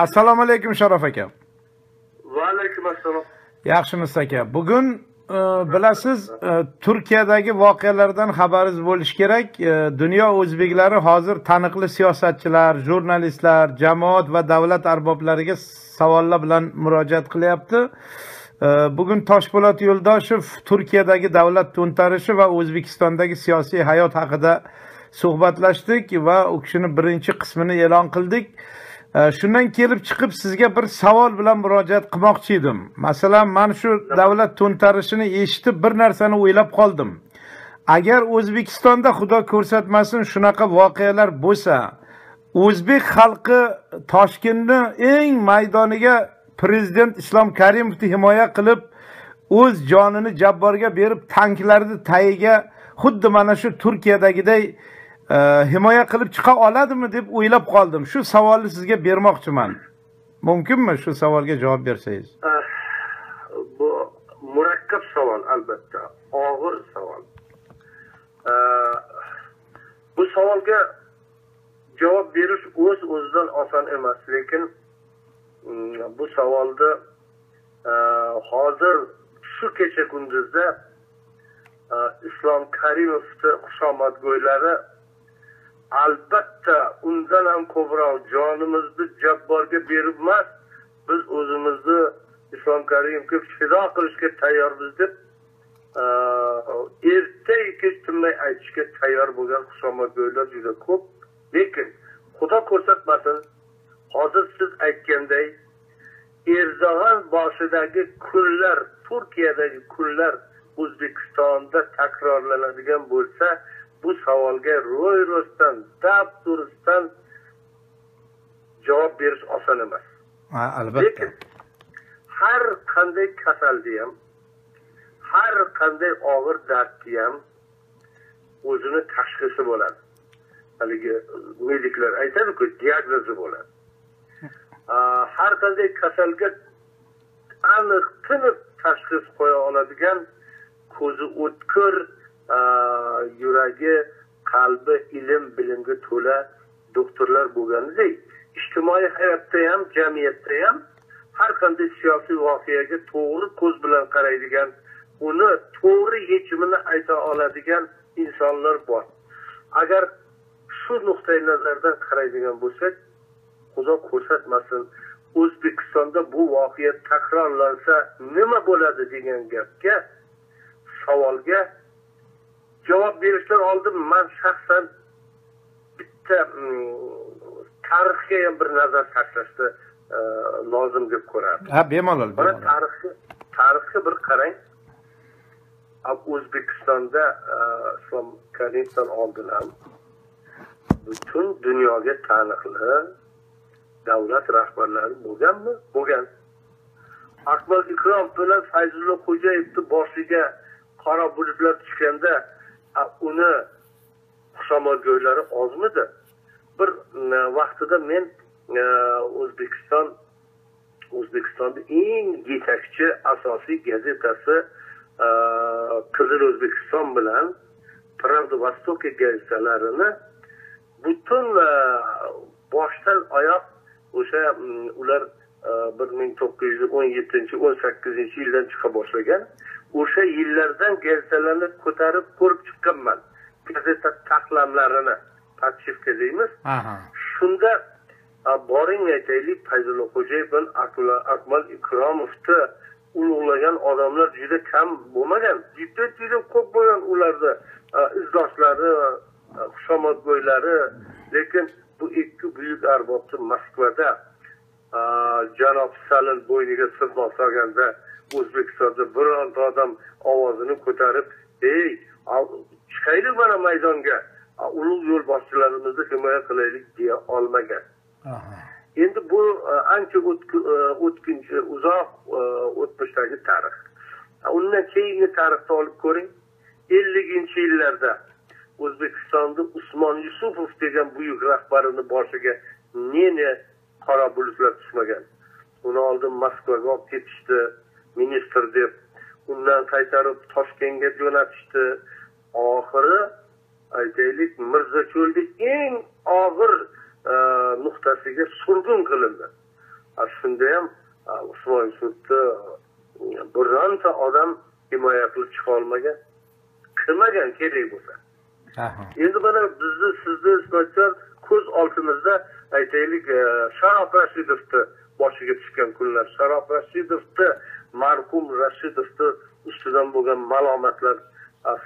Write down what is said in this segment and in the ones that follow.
Assalomu alaykum Sharof aka. Va alaykum assalom. Yaxshimisiz aka? Bugun bilasiz, Turkiyadagi voqealardan xabaringiz bo'lishi kerak. Dunyo o'zbeklari hozir taniqli siyosatchilar, jurnalistlar, jamoat va davlat arboblariga savollar bilan murojaat qilyapti. Bugun Toshpo'lat Yo'ldoshev Turkiyadagi davlat to'ntarishi va O'zbekistondagi siyosiy hayot haqida suhbatlashdik va u kishining birinchi qismini e'lon qildik. Shundan kelib chiqib sizga bir savol bilan murojaat qilmoqchi edim. Masalan, men shu davlat to'ntarishini eshitib bir narsani o'ylab qoldim. Agar O'zbekistonda xudo ko'rsatmasin shunaqa voqealar bo'lsa, o'zbek xalqi Toshkentni eng maydoniga prezident Islom Karimovni himoya qilib, o'z jonini jabborga berib, tanklarni tagiga xuddi mana shu Turkiyadagiday himoya qilib chiqa oladimi deb o'ylab qoldim. Shu savolni sizga bermoqchiman. Mumkinmi shu savolga javob bersangiz? Bu murakkab savol albatta, og'ir savol. Bu savolga javob berish o'z-o'zidan oson emas, lekin bu savolda hozir shu kecha kunduzda Islom Karimovning xushomadgo'ylari albatta undan ham ko'proq jonimizni jabborga berib emas, biz o'zimizni Islom Karimovga fido qilishga tayyormiz deb erta kech tinmay aytishga tayyor bo'lgan xushomadgo'ylar juda ko'p. Lekin xudo ko'rsatmasin, hozir siz aytganday Erdo'g'on boshidagi kunlar, Turkiyadagi kunlar O'zbekistonda takrorlanadigan bo'lsa, bu savolga ro'y-ro'stdan, dab-durustdan javob berish oson emas. Albatta. Lekin har qanday kasalni ham, har qanday og'ir dardni ham o'zini tashxisi bo'ladi. Haligi mediklar aytadi-ku, diagnozi bo'ladi. Har qanday kasalga aniq tiniq tashxis qo'ya oladigan, ko'zi o'tkir, yuragi, qalbi ilm bilimga to'la doktorlar bo'lganidek, ijtimoiy hayotda ham, jamiyatda ham har qanday siyosiy voqeaga to'g'ri ko'z bilan qaraydigan, uni to'g'ri yechimini ayta oladigan insonlar bor. Agar shu nuqtai nazardan qaraydigan bo'lsak, xudo ko'rsatmasin, O'zbekistonda bu voqea takrorlansa nima bo'ladi degan gapga, savolga javob berishdan oldin men shaxsan bitta tarixga ham bir nazar tashlashni lozim deb ko'raman. Ha, bemalol. Mana tarixga bir qarang. O'zbekistonda Islom Karimovdan oldin ham butun dunyoga taniqli davlat rahbarlari bo'lganmi? Bo'lgan. Akmal Ikrom bilan Fayzulla Xo'jayevning boshiga qora bulutlar tushganda uni xushomadgo'ylari ozmidi? Bir vaqtida men O'zbekistonda eng yetakchi asosiy gazetasi Qizil O'zbekiston bilan Pravda Vostoka gazetalarini butun boshdan oyoq o'sha ular 1917-18 yildan chiqa boshlagan. O'sha yillardan gazetalarni ko'tarib ko'rib chiqqanman. Gazeta taqlamlarini, podshifka deymiz. Shunda boring aytaylik, Fayzulla Xo'jayev bilan Akmal Ikromovni ulug'lagan odamlar juda kam bo'lmagan. Juda ko'p bo'lgan ularda izdoshlari, xushomadgo'ylari. Lekin bu ikki buyuk arbobni Moskvada janob Stalin bo'yniga sirdoq solganda O'zbekistonda bironta odam ovozini ko'tarib, "Ey, chiqaylik mana maydonga, ulug' yo'lboshchilarimizni himoya qilaylik" deya olmagan. Endi bu ancha o'tkinchi, uzoq o'tmishdagi tarix. Undan keyingi tarixni olib ko'ring. 50-yillarda O'zbekistonda Usmon Yusupov degan buyuk rahbarini boshiga ne qora bulutlar tushmagan. Uni oldin Moskvaga olib ketishdi, ministr deb. Undan qaytarib Toshkentga jo'natishdi. Oxiri aytaylik, Mirzacho'lda eng og'ir nuqtasiga surgun qilindi. shunda ham Usmonoviy sudda bironta odam himoya qilib chiqa olmagan, qilmagan kerak bo'lsa. Endi mana bizni sizni isbotlar ko'z oldimizda aytaylik Sharof Rashidovni boshiga tushgan kunlar, Sharof Rashidovni, marhum Rashidovni ustidan bo'lgan malomatlar.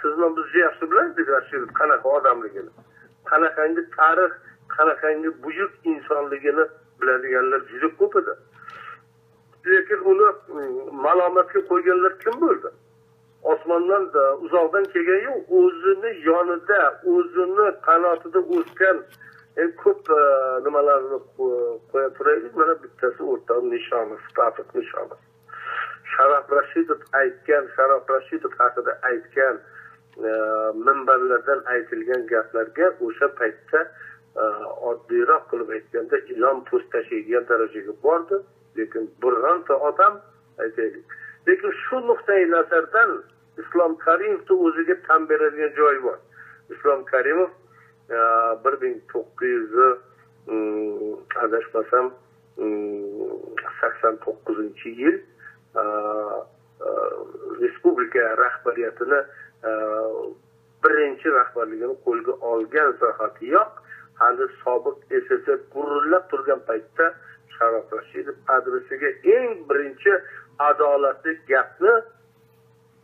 Sizni biz yaxshi bilardik Rashidov qanaqa odamligini, qanaqangi tarix, qanaqangi buyuk insonligini biladiganlar juda ko'p edi. Lekin uni malomatga qo'yganlar kim bo'ldi? Osmondan uzoqdan kelgan yo'q, o'zini yonida, o'zini qanotida o'sgan ko'p nimalarni qo'ya turaylik. Mana bittasi o'rta nishoni, status nishoni. Sharof Rashidov aytgan, Sharof Rashidov haqida aytgan minbarlardan aytilgan gaplarga o'sha paytda oddiyroq qilib aytganda ilon po'st tashlaydigan darajaga bordi. Lekin bironta odam aytaylik. Lekin shu nuqtai nazardan Islom Karimovni o'ziga tan beradigan joyi bor. Islom Karimov 1900 adashmasam 89-yil respublika rahbariyatini birinchi rahbarligini qo'lga olgan zahotiyoq hali sobiq SSR gurillab turgan paytda Sharof Rashidov adresiga eng birinchi adolatli gapni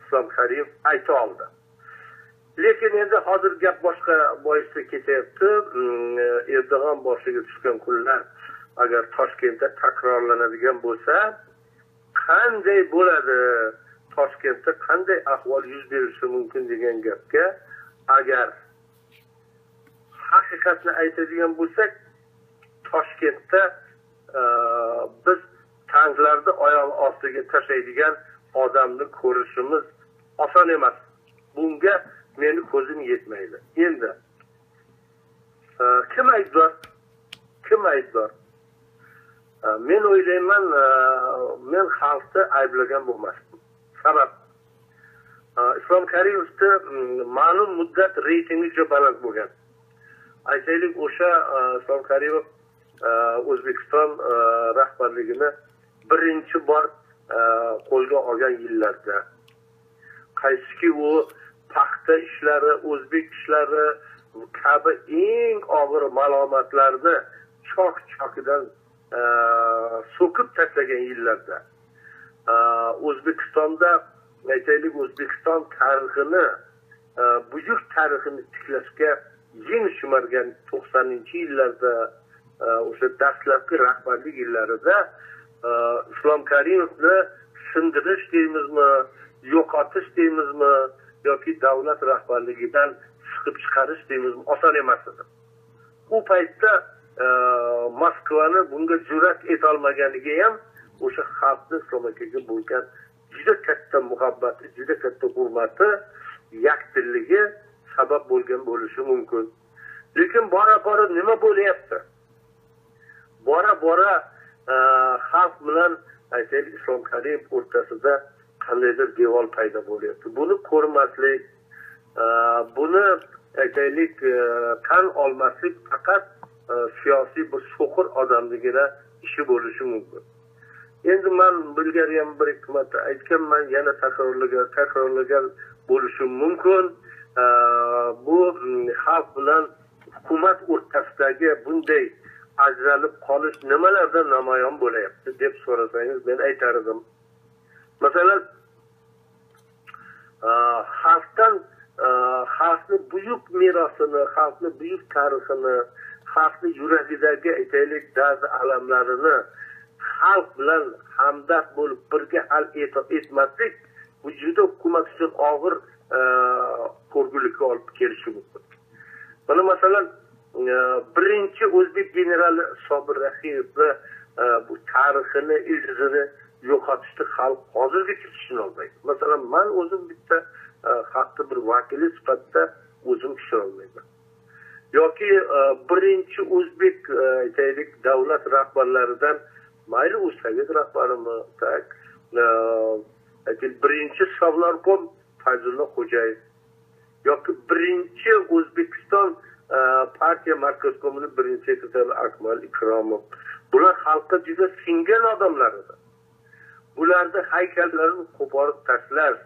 Islom Karimov ayta oldi. Lekin endi hozir gap boshqa boisga ketyapti. Erdo'g'on boshiga tushgan kunlar agar Toshkentda takrorlanadigan bo'lsa, qanday bo'ladi? Toshkentda qanday ahvol yuz berishi mumkin degan gapga agar haqiqatni aytadigan bo'lsak, Toshkentda biz tanklarni oyoq ostiga tashlaydigan odamni ko'rishimiz oson emas. Bunga meni ko'zim yetmaydi. Endi kim aybdor? Kim aybdor? Men o'ylayman, men xalqni ayblagan bo'lmasdim. Sabab Islom Karimovda ma'lum muddat reytingi juda baland bo'lgan. Aytaylik, o'sha Islom Karimov O'zbekiston rahbarligini birinchi bor qo'lga olgan yillarda qaysiki u paxta ishlari, o'zbek ishlari kabi eng og'ir malomatlarni choq-choqidan so'kib tashlagan yillarda O'zbekistonda aytaylik, O'zbekiston tarixini, buyuk tarixini tiklashga yeng shimargan 90-yillarda o'sha dastlabki rahbarlik yillarida Islom Karimovni sindirish deymizmi, yo'qotish deymizmi yoki davlat rahbarligidan chiqib chiqarish deymizmi oson emas edi. U paytda Moskvani bunga jur'at etolmaganiga ham o'sha xalqni Islom akaga bo'lgan juda katta muhabbati, juda katta hurmati, yakdilligi sabab bo'lgan bo'lishi mumkin. Lekin bora-bora nima bo'lyapti? Bora-bora xalq bilan aytaylik Islom Karimov o'rtasida qandaydir devor paydo bo'lyapti. Buni ko'rmaslik, buni aytaylik tan olmaslik faqat siyosiy bir so'qir odamligina ishi bo'lishi mumkin. Endi men bilgari ham bir ikki marta aytganman, yana takrorlagan bo'lishim mumkin. Bu xalq bilan hukumat o'rtasidagi bunday ajralib qolish nimalardan namoyon bo'layapti deb so'rasangiz men aytar edim. Masalan, xalqni buyuk merosini, xalqni buyuk tarixini, xalqni yuragidagi aytaylik dard alamlarini xalq bilan hamdard bo'lib birga hal etmaslik bu juda hukumat uchun og'ir ko'rgulikka olib kelishi mumkin. Mana masalan, birinchi o'zbek generali Sobir Rahimovni bu tarixini, izini yo'qotishni xalq hozirgacha tushunolmaydi. Masalan, men o'zim bitta xalqning bir vakili sifatida o'zim tushunolmayman. Yoki birinchi o'zbek aytaylik davlat rahbarlaridan mayli u sovet rahbarimi, tak birinchi Savlarkom Fayzulla Xo'jayev yoki birinchi O'zbekiston partiya markaz komiteti birinchi sekretari Akmal Ikromov. Bular xalqqa juda singan odamlar edi. Bularni haykallarini qo'porib tashlash,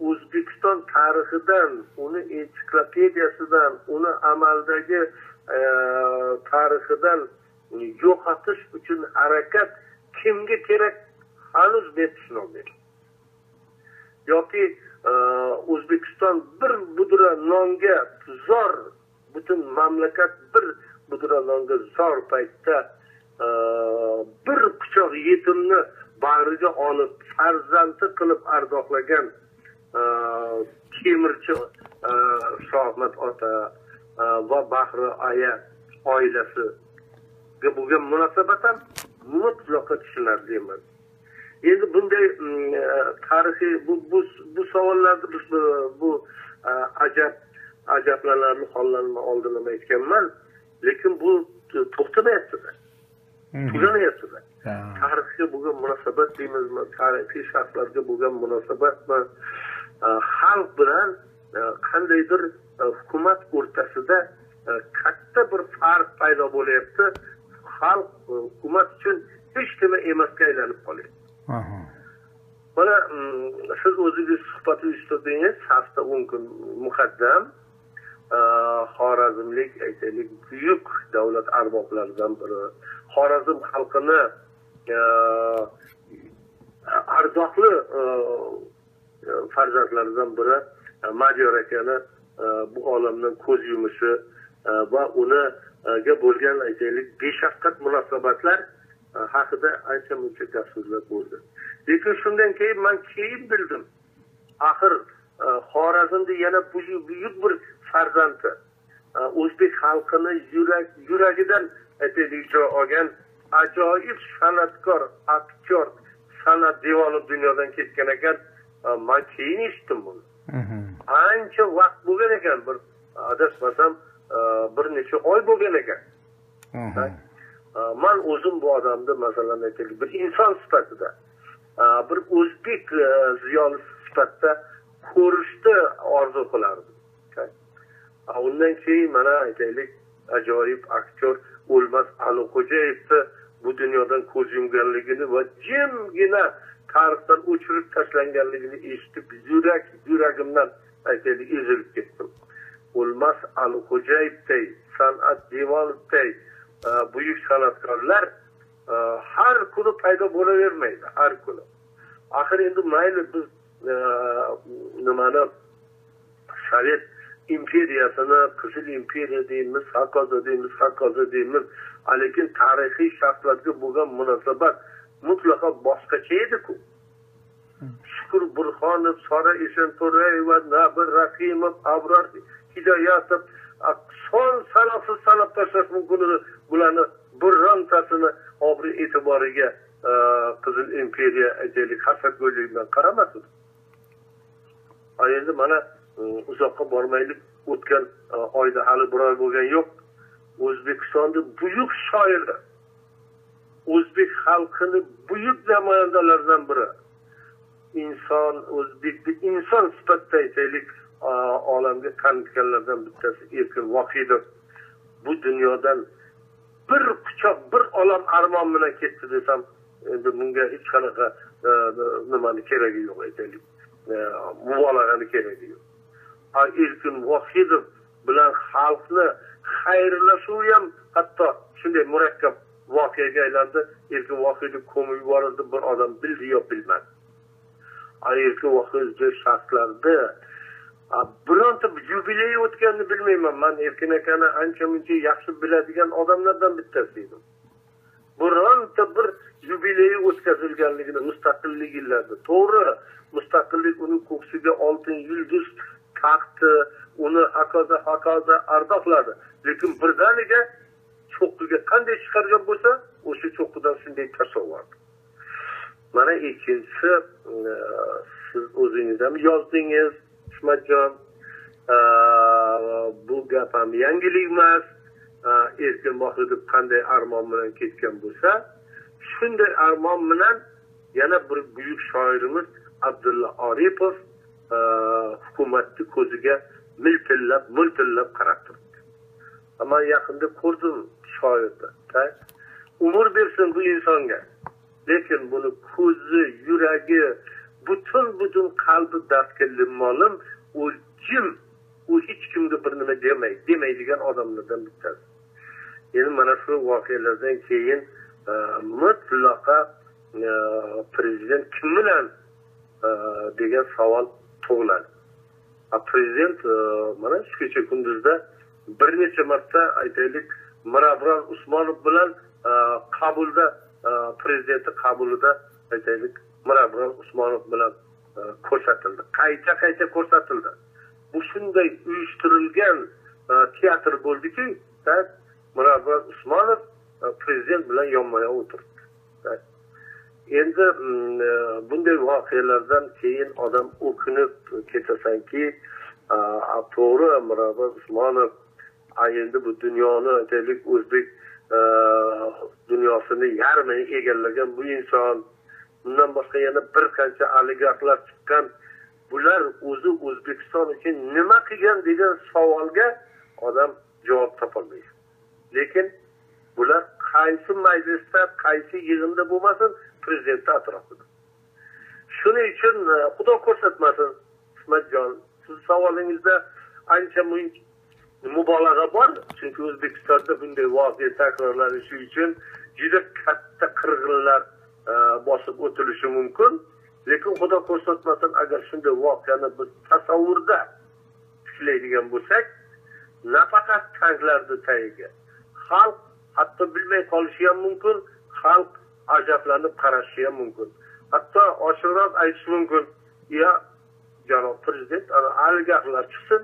O'zbekiston tarixidan, uni ensiklopediyasidan, uni amaldagi tarixidan yo'qotish uchun harakat kimga kerak hanuz tushunolmayman. Yoki O'zbekiston bir budra nonga zor, butun mamlakat bir budra nonga zor paytda bir quchoq yetimni bag'riga olib farzandi qilib ardoqlagan temirchi Shohmat ota va Bahri aya oilasiga bo'lgan munosabat ham mutlaqo tushunarli emas. Endi bunday tarixiy bu savollarni bu ajablanarli hollarni oldindan aytganman, lekin bu to'xtamayapti. Tugamayapti. Tarixga bo'lgan munosabat deymizmi, tarixiy shaxslarga bo'lgan munosabatmi, xalq bilan qandaydir hukumat o'rtasida katta bir farq paydo bo'lyapti. Xalq hukumat uchun hech nima emasga aylanib qolyapti. Mana siz o'zingiz suhbat uyushtirdingiz hafta 10 kun muqaddam xorazmlik aytaylik buyuk davlat arboblaridan biri, Xorazm xalqini ardoqli farzandlaridan biri Madiyor akani bu olamdan ko'z yumishi va uniga bo'lgan aytaylik beshafqat munosabatlar haqida ancha muncha gap so'zlar bo'ldi. Lekin shundan keyin men bildim. Axir Xorazmda yana buyuk bir farzandi o'zbek xalqini yuragidan aytaylik joy olgan ajoyib san'atkor, aktyor, san'at devoni dunyodan ketgan ekan. Men keyin eshitdim buni. Ancha vaqt bo'lgan ekan, bir adashmasam bir necha oy bo'lgan ekan. Men o'zim bu odamni masalan aytaylik bir inson sifatida, bir o'zbek ziyolisi sifatida ko'rishni orzu qilardim. Undan keyin mana aytaylik ajoyib aktyor O'lmas Alixo'jayevni bu dunyodan ko'z yumganligini va jimgina tarixdan o'chirib tashlanganligini eshitib yuragimdan aytaylik ezilib ketdim. O'lmas Alixo'jayevday, san'at devonovday buyuk san'atkorlar har kuni paydo bo'lavermaydi, har kuni. Axir endi mayli biz nimani Sovet imperiyasini Qizil imperiya deymiz, hokazo deymiz, lekin tarixiy shaxslarga bo'lgan munosabat mutlaqo boshqacha edi-ku. Shukur Burxonov, Sora Eshento'rayeva, Nabir Rahimov, Abror Hidoyatov son sanoqsiz sanab tashlash mumkin edi. Bularni birontasini obro' e'tiboriga Qizil imperiya aytaylik hasadgo'ylik bilan qaramasdi. Endi mana uzoqqa bormaylik, o'tgan oyda hali bir oy bo'lgan yo'q. O'zbekistonda buyuk shoirlar, o'zbek xalqini buyuk namoyandalaridan biri, o'zbekni inson sifatida aytaylik olamga tanitganlardan bittasi Erkin Vohidov bu dunyodan bir quchoq, bir olam armon bilan ketdi desam, endi bunga hech qanaqa nimani keragi yo'q aytaylik. Mubolag'ani keragi yo'q. Erkin Vohidov bilan xalqni xayrlashuvi ham hatto shunday murakkab voqeaga aylandi. Erkin Vohidov ko'mib yuborildi, bir odam bildi yo bilmadi. Erkin Vohidov shaxslarda bironta yubiley o'tganini bilmayman. Men Erkin akani ancha-muncha yaxshi biladigan odamlardan bittasi edim. Bironta bir yubiley o'tkazilganligini mustaqillik yillarida, to'g'ri, mustaqillik uning ko'ksiga oltin yulduz taxti, uni hakaza ardoqladi. Lekin birdaniga cho'qqiga qanday chiqargan bo'lsa, o'sha cho'qqidan shunday tasavvur. Mana ikkinchisi, siz o'zingiz ham yozdingiz, Ismatjon. Bu gap ham yangilik emas. Erkin Vohidov qanday armon bilan ketgan bo'lsa, shunday armon bilan yana bir buyuk shoirimiz Abdulla Oripov hukumatni ko'ziga miltillab qarab turibdi. men yaqinda ko'rdim shoirni. Umr bersin bu insonga. Lekin buni ko'zi, yuragi, butun qalbi dardga limmolim, u jim, u hech kimga bir nima demaydigan odamlardan bittasi. Endi mana shu voqealardan keyin mutlaqo prezident kim bilan degan savol tug'iladi. Prezident mana shu kecha kunduzda bir necha marta aytaylik Mirabror Usmonov bilan qabulda prezidentning qabulida aytaylik Mirabror Usmonov bilan ko'rsatildi. Qayta ko'rsatildi. Bu shunday uyushtirilgan teatr bo'ldiki, Mirabror Usmonov prezident bilan yonma-yon o'tirdi. Endi bunday voqealardan keyin odam o'kinib ketasanki, to'g'ri Mirabror Usmonov endi bu dunyoni aytaylik o'zbek dunyosini yarmini egallagan bu inson, bundan boshqa yana bir qancha oligarxlar chiqqan, bular o'zi O'zbekiston uchun nima qilgan degan savolga odam javob topolmaydi. Lekin bular qaysi majlisda, qaysi yig'inda bo'lmasin, prezidentning atrofida. Shuning uchun xudo ko'rsatmasin, Ismatjon, siz savolingizda ancha mubolag'a bor, chunki O'zbekistonda bunday voqea takrorlanishi uchun juda katta qirg'inlar bosib o'tilishi mumkin. Lekin xudo ko'rsatmasin, agar shunday voqeani biz tasavvurda tiklaydigan bo'lsak, nafaqat tanklarni tagiga xalq hatto bilmay qolishi ham mumkin, xalq ajablanib qarashi ham mumkin. Hatto ochiqroq aytish mumkin, ya janob prezident, oligarxlar chiqsin,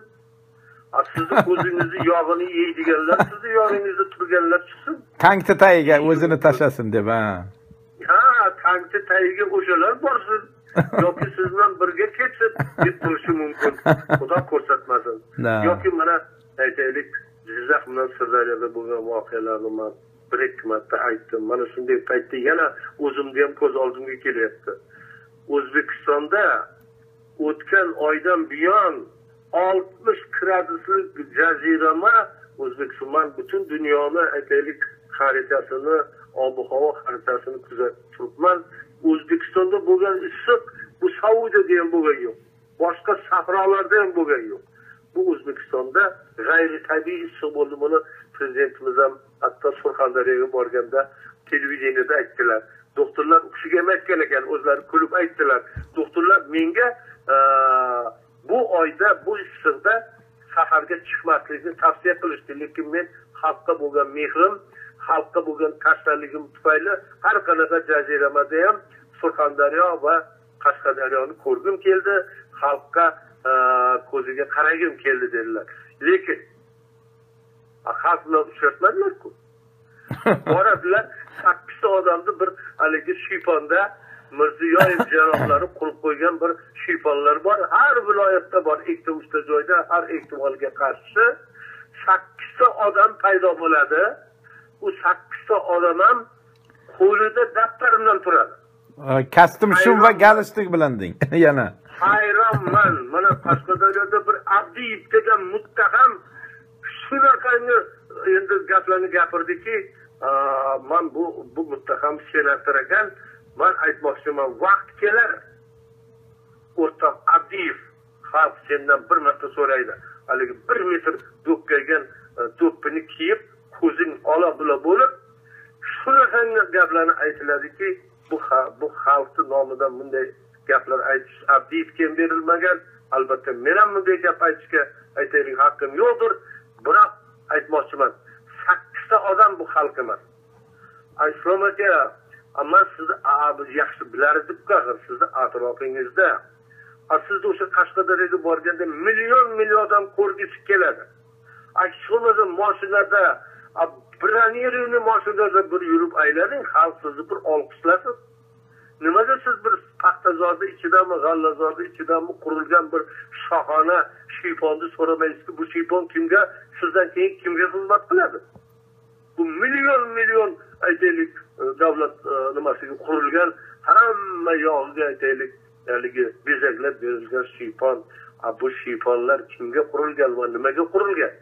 sizni o'zingizni yog'ini yeydiganlar, sizni yoningizda turganlar chiqsin. Tankni tagiga o'zini tashlasin deb, tankni tagiga o'shalar borsin. Yoki siz bilan birga ketsin deb turishi mumkin. Xudo ko'rsatmasin. Yoki mana aytaylik, Jizzax bilan Sirdaryoda bo'lgan voqealarni men bir-ikki marta aytdim. Mana shunday paytda yana o'zimni ham ko'z oldimga kelyapti. O'zbekistonda o'tgan oydan buyon 60 graduslik jazirama O'zbekiston butun dunyoni aytaylik xaritasini, ob-havo xaritasini kuzatib turibman. O'zbekistonda bo'lgan issiq bu Saudiyada ham bo'lgan yo'q. Boshqa sahrolarda ham bo'lgan yo'q. Bu O'zbekistonda g'ayritabiiy issiq bo'ldi. Buni prezidentimiz ham hatto Surxondaryoga borganda televideniyada aytdilar. Doktorlar u kishiga aytgan ekan, o'zlari kulib aytdilar. Doktorlar menga bu oyda, bu issiqda saharga chiqmaslikni tavsiya qilishdi. Lekin men xalqqa bo'lgan mehrim, xalqqa bo'lgan tashnaligim tufayli har qanaqa jaziramada ham Surxondaryo va Qashqadaryoni ko'rgim keldi, xalqqa ko'ziga qaragim keldi dedilar. Lekin xalq bilan uchrashmadilar-ku. Boradilar, 8 ta odamni bir haligi shiyponda Mirziyoyev janoblari qurib qo'ygan bir shiyponlar bor. Har viloyatda bor, 2-3 ta joyda har ehtimolga qarshi 8 ta odam paydo bo'ladi. U 8 ta odam ham qo'lida daftar bilan turadi. Kostyum shum va galstuk bilan deng. Yana. Hayronman. Mana Qashqadaryoda bir Abdiyev degan muttaham shunaqangi endi gaplarni gapirdiki, men bu muttaham senator ekan, men aytmoqchiman, vaqt kelar. O'rtoq Abdiyev, xalq sendan bir marta so'raydi. Haligi 1 metr do'pkaygan do'ppini kiyib, ko'zing ola-bula bo'lib, shunaqangi gaplarni aytiladiki, bu xalqning nomidan bunday gaplar aytish Abdiyevga berilmagan. Albatta men ham bunday gap aytishga aytaylik haqqim yo'qdir. Biroq aytmoqchiman, 8 ta odam bu xalq emas. Islom aka, amma sizni yaxshi bilardik-ku, sizni atrofingizda. Sizni o'sha Qashqadaryoga borganda million odam ko'rgisi keladi. Shunday mashinalarda, bronirованный mashinada bir yurib aylaning, xalq sizni bir olqishlasin. Nimaga siz bir paxtazorda ichidami, g'allazorda ichidami qurilgan bir shohona shiyponni so'ramaysizki, bu shiypon kimga, sizdan keyin kimga xizmat qiladi? Bu million aytaylik davlat nimasiga qurilgan, hamma yog'iga aytaylik haligi bezaklab berilgan shiypon. Bu shiyponlar kimga qurilgan va nimaga qurilgan?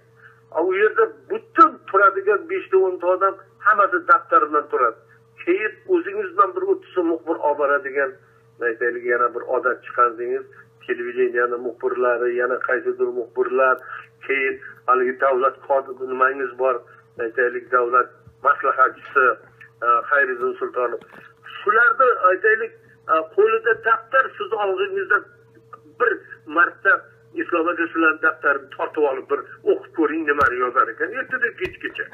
u yerda butun turadigan 5 ta 10 ta odam hammasi daftar bilan turadi. Keyin o'zingiz bilan bir 30 ta muxbir olib boradigan, aytaylik, yana bir odat chiqardingiz. Televideniyani muxbirlari, yana qaysidir muxbirlar, keyin haligi davlat xodimi nimangiz bor, aytaylik, davlat maslahatchisi Xayriddin Sultonov. Shularda aytaylik qo'lida daftar, siz og'zingizda bir marta islomga shular daftarni tortib olib bir o'qib ko'ring nimani yozar ekan. Ertadan kechgacha.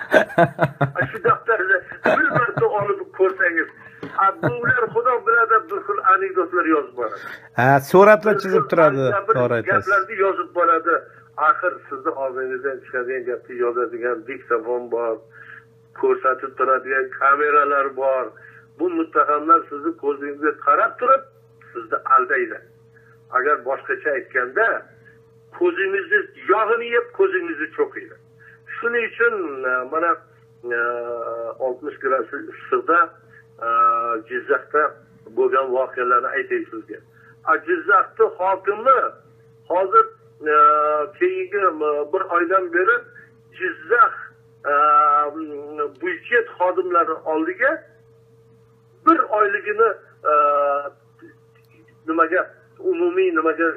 Shu daftarni bir marta olib ko'rsangiz, bular xudo biladi bir xil anekdotlar yozib boradi. Suratlar chizib turadi, to'g'ri aytasiz. Gaplarni yozib boradi. Axir sizni og'zingizdan chiqadigan gapni yozadigan diktafon bor, ko'rsatib turadigan kameralar bor. Bu muttahamlar sizni ko'zingizga qarab turib, sizni aldaydi. Agar boshqacha aytganda, ko'zingizni yog'ini yeb, ko'zingizni cho'qiydi. Shuning uchun mana 60 gradus issiqda Jizzaxda bo'lgan voqealarni aytay sizga. Jizzaxda hokimi hozir keyingi bir oydan beri Jizzax byudjet xodimlari oldiga bir oyligini nimaga umumiy nimaga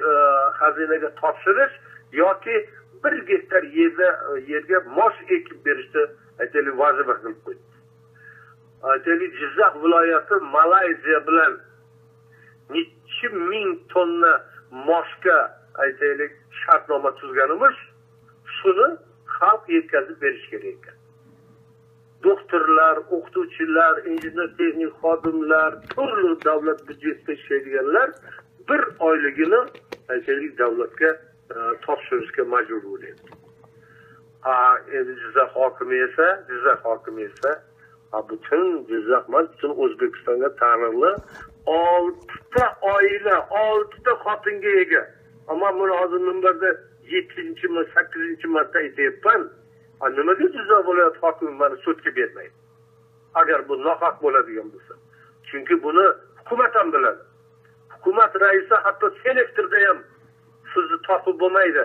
xazinaga topshirish yoki 1 gektar yerga mosh ekib berishni aytaylik vazifa qilib qo'ydi. Aytaylik Jizzax viloyati Malayziya bilan necha ming tonna moshga aytaylik shartnoma tuzganimiz, shuni xalq yetkazib berish kerak ekan. Doktorlar, o'qituvchilar, injener texnik xodimlar, turli davlat byudjetida ishlaydiganlar bir oyligini aytaylik davlatga topshirishga majbur bo'ladi. Endi Jizzax hokimi esa butun Jizzax emas, butun O'zbekistonga taniqli 6 ta oila, 6 ta xotinga ega. Ammo buni hozir minbarda 7-8-marta aytyapman. Nimaga Jizzax viloyat hokimi mana sudga bermaydi? Agar bu nohaq bo'ladigan bo'lsa. Chunki buni hukumat ham biladi. Hukumat raisi hatto selektorda ham sizni topib bo'lmaydi.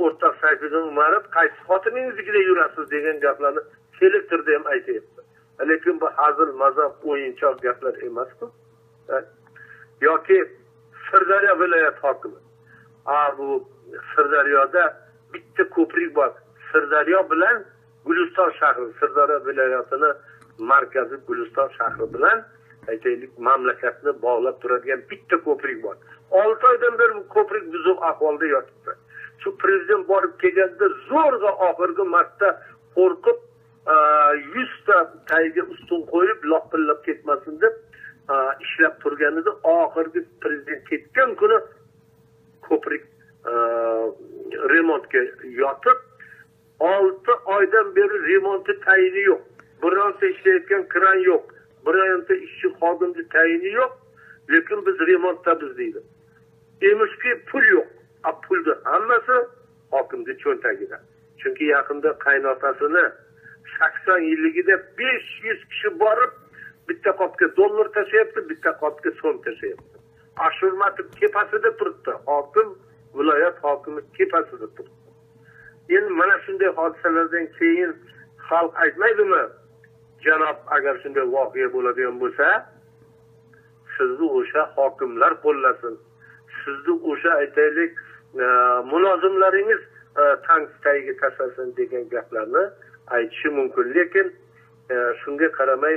O'rtoq Sayfiddin Umarov qaysi xotiningiznikida yurasiz degan gaplarni selektorda ham aytyapti. Lekin bu hazil mazaq o'yinchoq gaplar emas-ku. Yoki Sirdaryo viloyat hokimi. Bu Sirdaryoda bitta ko'prik bor. Sirdaryo bilan Guliston shahri, Sirdaryo viloyatini markazi Guliston shahri bilan aytaylik mamlakatni bog'lab turadigan bitta ko'prik bor. 6 oydan beri bu ko'prik buzuq ahvolda yotibdi. Shu prezident borib kelganda zo'rg'a oxirgi marta qo'rqib 100 ta tagiga ustun qo'yib loqillab ketmasin deb ishlab turganida oxirgi prezident ketgan kuni ko'prik remontga yotib 6 oydan beri remonti tayini yo'q. Bironta ishlayotgan kran yo'q. Bironta ishchi xodimni tayini yo'q. Lekin biz remontdamiz deydi. Emishki pul yo'q. Pulni hammasi hokimning cho'ntagida. Chunki yaqinda qaynotasini 80 yilligida 500 kishi borib bitta qopga dollar tashlayapti, bitta qopga so'm tashlayapti. Ashurmatov tepasida turibdi. Hokim, viloyat hokimi tepasida turibdi. Endi mana shunday hodisalardan keyin xalq aytmaydimi? Janob, agar shunday voqea bo'ladigan bo'lsa, sizni o'sha hokimlar qo'llasin. Sizni o'sha aytaylik mulozimlaringiz tank tagiga tashlasin degan gaplarni aytishi mumkin. Lekin shunga qaramay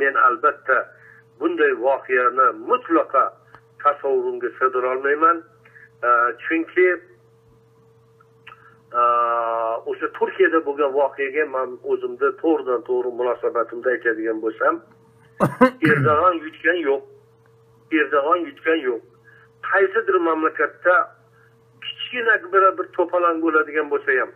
men albatta bunday voqeani mutlaqo tasavvurimga sig'dira olmayman. Chunki o'sha Turkiyada bo'lgan voqeaga men o'zimda to'g'ridan to'g'ri munosabatimda aytadigan bo'lsam, Erdo'g'on yutgan yo'q. Qaysidir mamlakatda kichkina bir to'polon bo'ladigan bo'lsa ham,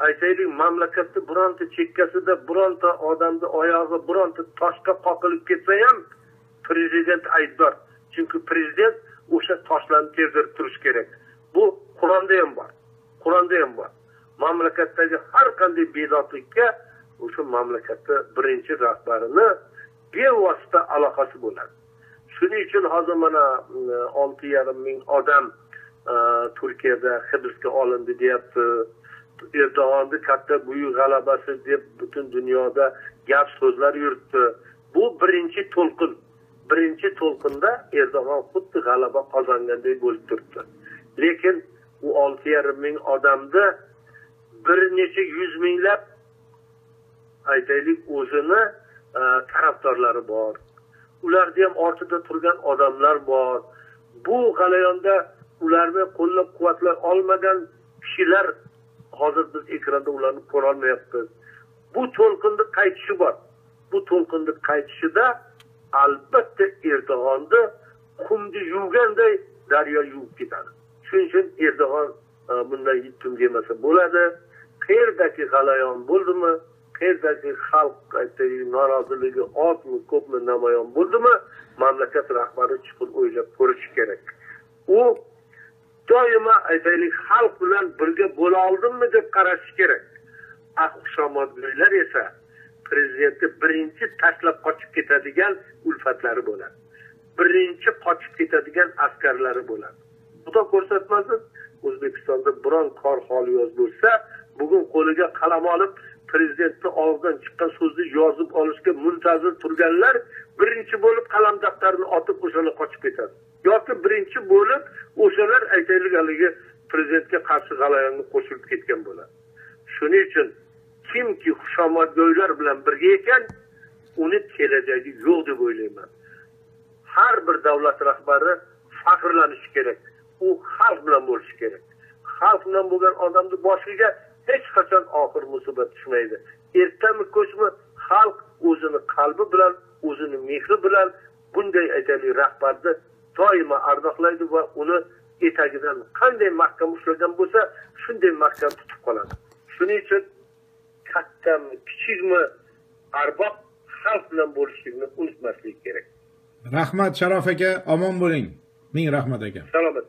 aytaylik mamlakatda bironta chekkasida bironta odamning oyog'i bironta toshga qoqilib ketsa ham prezident aybdor. Chunki prezident o'sha toshlarni terdirib turish kerak. Bu Qur'onda ham bor. Mamlakatdagi har qanday bedodlikka o'sha mamlakatda birinchi rahbarini bevosita aloqasi bo'ladi. Shuning uchun hozir mana 6,5 ming odam Turkiyada hibsga olindi deyapti. Erdo'g'onni katta buyuk g'alabasi deb butun dunyoda gap so'zlar yuritdi. Bu birinchi to'lqin. Birinchi to'lqinda Erdo'g'on xuddi g'alaba qozonganday bo'lib turibdi. Lekin u 6,5 ming odamda bir necha yuz minglab aytaylik o'zini tarafdorlari bor. Ularda ham ortida turgan odamlar bor. Bu g'alayonda ularni qo'llab-quvvatlay olmagan kishilar hozir biz ekranda ularni ko'ra olmayapmiz. Bu to'lqinning qaytishi bor. Bu to'lqinning qaytishida albatta Erdo'g'onni qumni yuvganday daryo yuvib ketadi. Shuning uchun Erdo'g'on bundan yutdim demasa bo'ladi. Qayerdagi g'alayon bo'ldimi, qayerdagi xalq noroziligi ozmi, ko'pmi namoyon bo'ldimi, mamlakat rahbari chiqib o'ylab ko'rishi kerak. U doimo aytaylik xalq bilan birga bo'la oldimmi deb qarashi kerak. Xushomadgo'ylar esa prezidentni birinchi tashlab qochib ketadigan ulfatlari bo'ladi. Birinchi qochib ketadigan askarlari bo'ladi. Xudo ko'rsatmasin, O'zbekistonda biron kor holi yoz bo'lsa, bugun qo'liga qalam olib prezidentni og'zidan chiqqan so'zni yozib olishga muntazir turganlar birinchi bo'lib qalam daftarini otib o'shalar qochib ketadi. Yoki birinchi bo'lib o'shalar aytaylik haligi prezidentga qarshi g'alayonga qo'shilib ketgan bo'ladi. Shuning uchun kimki xushomadgo'ylar bilan birga ekan, uni kelajagi yo'q deb o'ylayman. Har bir davlat rahbari faxrlanishi kerak. U xalq bilan bo'lishi kerak. Xalq bilan bo'lgan odamning boshiga hech qachon oxir musibat tushmaydi. Ertami ko'chmi xalq o'zini qalbi bilan, o'zini mehri bilan bunday aytaylik rahbarni doimo ardoqlaydi va uni etagidan qanday mahkam ushlagan bo'lsa, shunday mahkam tutib qoladi. Shuning uchun kattami, kichikmi arbob xalq bilan bo'lishlikni unutmaslik kerak. Rahmat Sharof aka, omon bo'ling. Ming rahmat aka. Salomat.